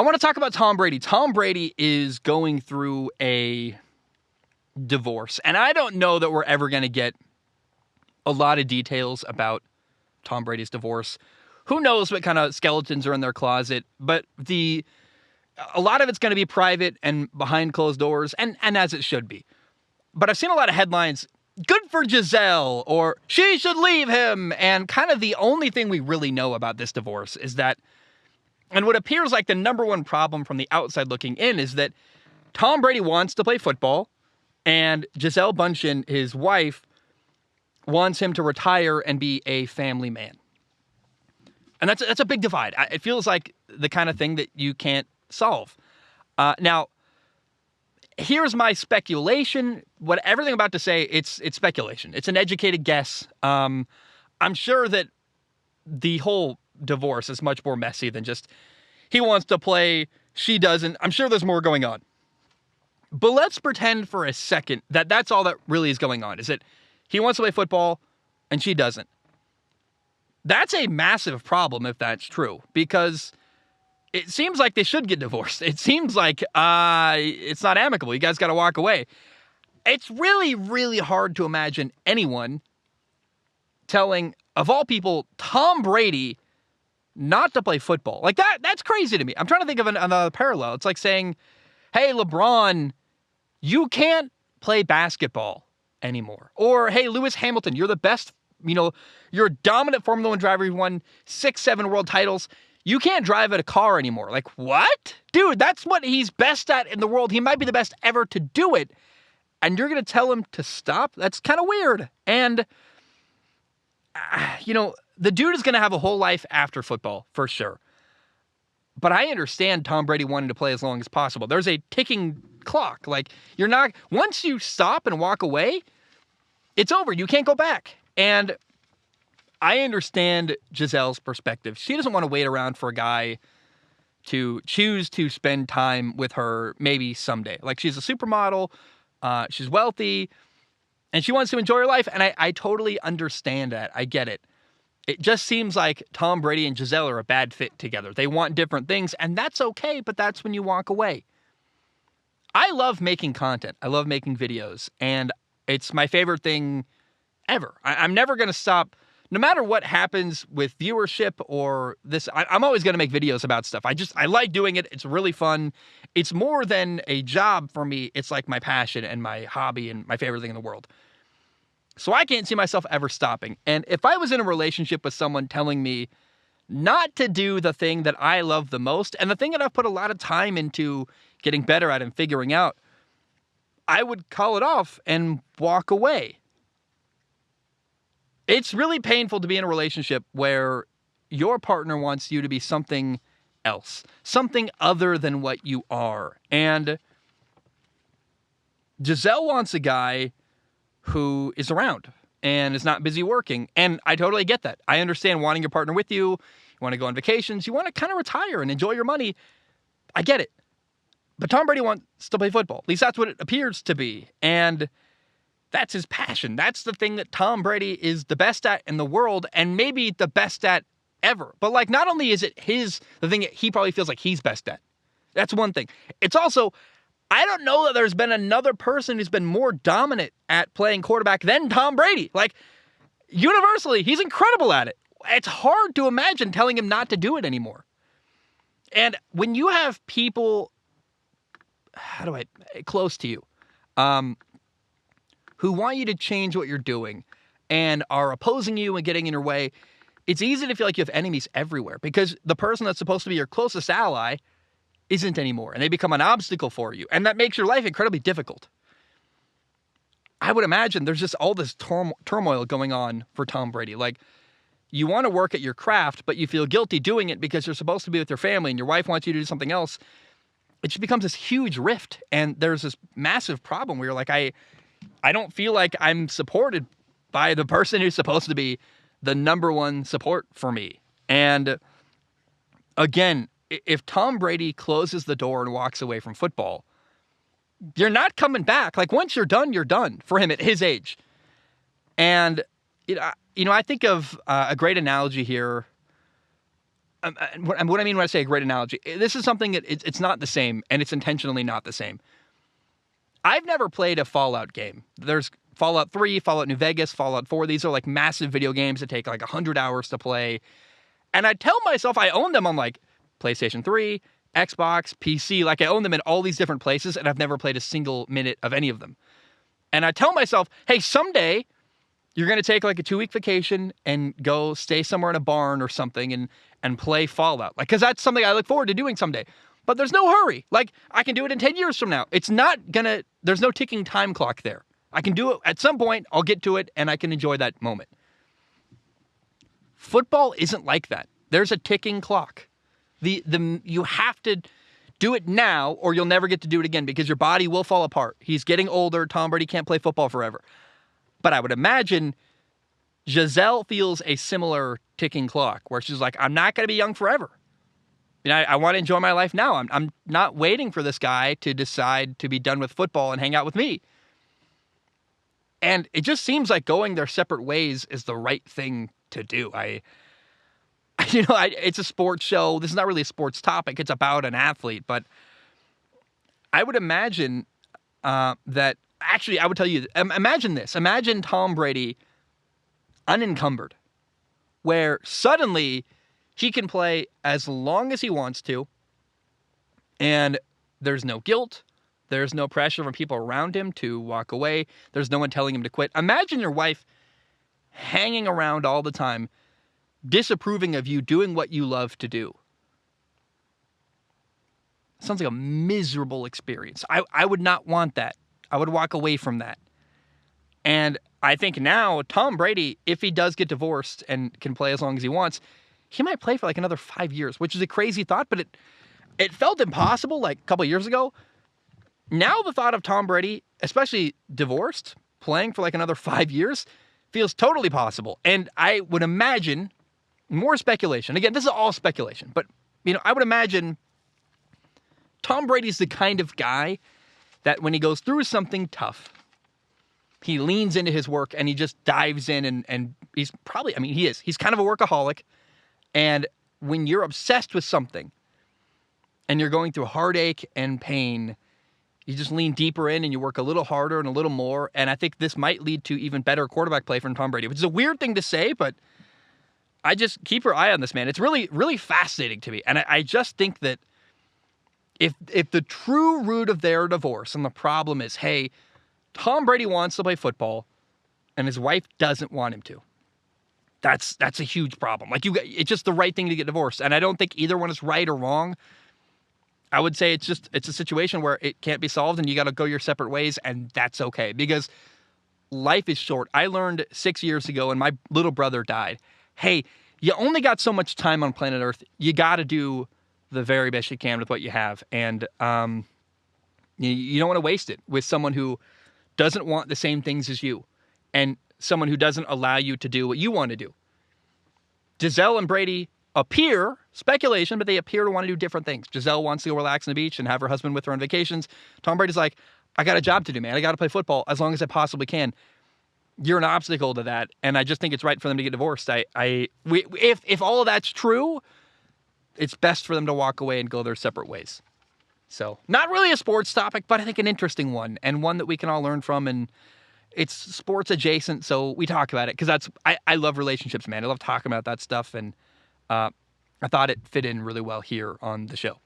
want to talk about Tom Brady. Tom Brady is going through a divorce, and I don't know that we're ever going to get a lot of details about Tom Brady's divorce. Who knows what kind of skeletons are in their closet, but a lot of it's going to be private and behind closed doors, and as it should be. But I've seen a lot of headlines, good for Giselle, or she should leave him, and kind of the only thing we really know about this divorce is that, and what appears like the number one problem from the outside looking in, is that Tom Brady wants to play football, and Giselle Bündchen, his wife, wants him to retire and be a family man. And that's a big divide. It feels like the kind of thing that you can't solve. Now, here's my speculation. Everything I'm about to say, it's speculation. It's an educated guess. I'm sure that the whole divorce is much more messy than just he wants to play, she doesn't. I'm sure there's more going on. But let's pretend for a second that that's all that really is going on, is that he wants to play football and she doesn't. That's a massive problem if that's true, because it seems like they should get divorced. It seems like it's not amicable. You guys got to walk away. It's really, really hard to imagine anyone telling, of all people, Tom Brady not to play football. Like that's crazy to me. I'm trying to think of another parallel. It's like saying, hey, LeBron, you can't play basketball anymore. Or, hey, Lewis Hamilton, you're the best, you're a dominant Formula One driver. You've won 6-7 world titles. You can't drive a car anymore. Like, what? Dude, that's what he's best at in the world. He might be the best ever to do it. And you're going to tell him to stop? That's kind of weird. And, the dude is going to have a whole life after football, for sure. But I understand Tom Brady wanting to play as long as possible. There's a ticking clock. Like, once you stop and walk away, it's over. You can't go back. And I understand Giselle's perspective. She doesn't want to wait around for a guy to choose to spend time with her maybe someday. Like, she's a supermodel, she's wealthy, and she wants to enjoy her life, and I totally understand that. I get it. It just seems like Tom Brady and Giselle are a bad fit together. They want different things, and that's okay, but that's when you walk away. I love making content. I love making videos, and it's my favorite thing ever. I'm never going to stop. No matter what happens with viewership or this, I'm always going to make videos about stuff. I like doing it. It's really fun. It's more than a job for me. It's like my passion and my hobby and my favorite thing in the world. So I can't see myself ever stopping. And if I was in a relationship with someone telling me not to do the thing that I love the most, and the thing that I've put a lot of time into getting better at and figuring out, I would call it off and walk away. It's really painful to be in a relationship where your partner wants you to be something else, something other than what you are. And Giselle wants a guy who is around and is not busy working. And I totally get that. I understand wanting your partner with you. You want to go on vacations. You want to kind of retire and enjoy your money. I get it. But Tom Brady wants to play football. At least that's what it appears to be. And that's his passion. That's the thing that Tom Brady is the best at in the world, and maybe the best at ever. But like, not only is it the thing that he probably feels like he's best at. That's one thing. It's also, I don't know that there's been another person who's been more dominant at playing quarterback than Tom Brady. Like, universally, he's incredible at it. It's hard to imagine telling him not to do it anymore. And when you have people, close to you, who want you to change what you're doing and are opposing you and getting in your way, it's easy to feel like you have enemies everywhere, because the person that's supposed to be your closest ally isn't anymore, and they become an obstacle for you, and that makes your life incredibly difficult. I would imagine there's just all this turmoil going on for Tom Brady. Like, you want to work at your craft, but you feel guilty doing it because you're supposed to be with your family, and your wife wants you to do something else. It just becomes this huge rift, and there's this massive problem where you're like, I don't feel like I'm supported by the person who's supposed to be the number one support for me. And again, if Tom Brady closes the door and walks away from football, you're not coming back. Like, once you're done for him at his age. And, I think of a great analogy here. what I mean when I say a great analogy, this is something that it's not the same, and it's intentionally not the same. I've never played a Fallout game. There's Fallout 3, Fallout New Vegas, Fallout 4. These are like massive video games that take like 100 hours to play. And I tell myself I own them on like PlayStation 3, Xbox, PC. Like I own them in all these different places, and I've never played a single minute of any of them. And I tell myself, hey, someday you're going to take like a 2-week vacation and go stay somewhere in a barn or something and play Fallout. Like, because that's something I look forward to doing someday. But there's no hurry. Like, I can do it in 10 years from now. It's not going to, there's no ticking time clock there. I can do it at some point. I'll get to it and I can enjoy that moment. Football isn't like that. There's a ticking clock. You have to do it now or you'll never get to do it again because your body will fall apart. He's getting older. Tom Brady can't play football forever. But I would imagine Giselle feels a similar ticking clock where she's like, I'm not going to be young forever. You know, I want to enjoy my life now. I'm not waiting for this guy to decide to be done with football and hang out with me. And it just seems like going their separate ways is the right thing to do. It's a sports show. This is not really a sports topic. It's about an athlete. But I would imagine that, actually, I would tell you, imagine this. Imagine Tom Brady unencumbered, where suddenly he can play as long as he wants to, and there's no guilt. There's no pressure from people around him to walk away. There's no one telling him to quit. Imagine your wife hanging around all the time, disapproving of you doing what you love to do. Sounds like a miserable experience. I would not want that. I would walk away from that. And I think now, Tom Brady, if he does get divorced and can play as long as he wants, he might play for like another 5 years, which is a crazy thought, but it felt impossible like a couple of years ago. Now the thought of Tom Brady, especially divorced, playing for like another 5 years, feels totally possible. And I would imagine, more speculation. Again, this is all speculation, but I would imagine Tom Brady's the kind of guy that when he goes through something tough, he leans into his work and he just dives in and he's probably, he is. He's kind of a workaholic. And when you're obsessed with something and you're going through heartache and pain, you just lean deeper in and you work a little harder and a little more. And I think this might lead to even better quarterback play from Tom Brady, which is a weird thing to say, but I just keep your eye on this man. It's really, really fascinating to me. And I just think that if the true root of their divorce and the problem is, hey, Tom Brady wants to play football and his wife doesn't want him to, that's a huge problem. Like it's just the right thing to get divorced. And I don't think either one is right or wrong. I would say it's a situation where it can't be solved and you got to go your separate ways, and that's okay because life is short. I learned 6 years ago and my little brother died. Hey, you only got so much time on planet Earth. You got to do the very best you can with what you have. And you don't want to waste it with someone who doesn't want the same things as you and someone who doesn't allow you to do what you want to do. Giselle and Brady appear, speculation, but they appear to want to do different things. Giselle wants to go relax on the beach and have her husband with her on vacations. Tom Brady's like, I got a job to do, man. I got to play football as long as I possibly can. You're an obstacle to that, and I just think it's right for them to get divorced. If all of that's true, it's best for them to walk away and go their separate ways. So, not really a sports topic, but I think an interesting one, and one that we can all learn from, and it's sports adjacent, so we talk about it, because I love relationships, man. I love talking about that stuff, and I thought it fit in really well here on the show.